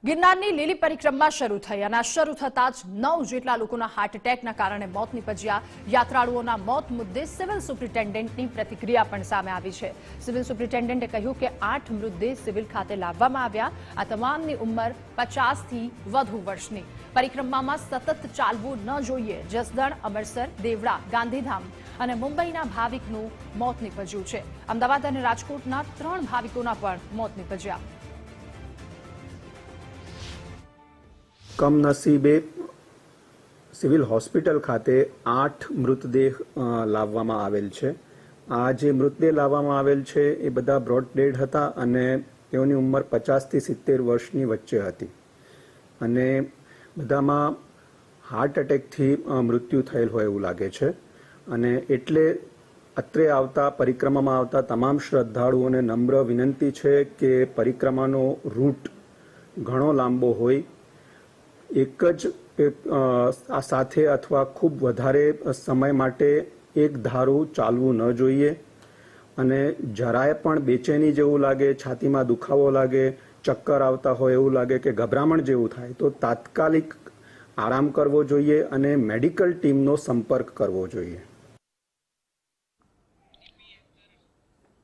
ગિરનારની લીલી પરિક્રમા શરૂ થઈ અને શરૂ થતાં જ 9 જેટલા લોકોના હાર્ટ એટેકના કારણે મોત નીપજ્યા। યાત્રાળુઓના મોત મુદ્દે સિવિલ સુપ્રિન્ટેન્ડન્ટની પ્રતિક્રિયા પણ સામે આવી છે। સિવિલ સુપ્રિન્ટેન્ડન્ટે કહ્યું કે 8 મૃતદેહ સિવિલ ખાતે લાવવામાં આવ્યા। આ તમામની ઉંમર 50 થી વધુ વર્ષની। પરિક્રમામાં સતત ચાલવું ન જોઈએ। જસદણ, અમરસર, દેવડા, ગાંધીધામ અને મુંબઈના ભાવિકનું મોત નીપજ્યું છે। અમદાવાદ અને રાજકોટના 3 ભાવિકોના પણ મોત નીપજ્યા। કમનસીબે સિવિલ હોસ્પિટલ ખાતે 8 મૃતદેહ લાવવામાં આવેલ છે। આ જે મૃતદેહ લાવવામાં આવેલ છે એ બધા બ્રોડ ડેડ હતા અને તેઓની ઉંમર 50 થી 70 વર્ષની વચ્ચે હતી અને બધામાં હાર્ટ એટેકથી મૃત્યુ થયેલ હોય એવું લાગે છે અને એટલે અત્રે આવતા પરિક્રમામાં આવતા તમામ શ્રદ્ધાળુઓને નમ્ર વિનંતી છે કે પરિક્રમાનો રૂટ ઘણો લાંબો હોય, એક જ સાથે અથવા ખૂબ વધારે સમય માટે એક ધારું ચાલવું ન જોઈએ અને જરાય પણ બેચેની જેવું લાગે, છાતીમાં દુખાવો લાગે, ચક્કર આવતા હોય એવું લાગે કે ગભરામણ જેવું થાય તો તાત્કાલિક આરામ કરવો જોઈએ અને મેડિકલ ટીમનો સંપર્ક કરવો જોઈએ।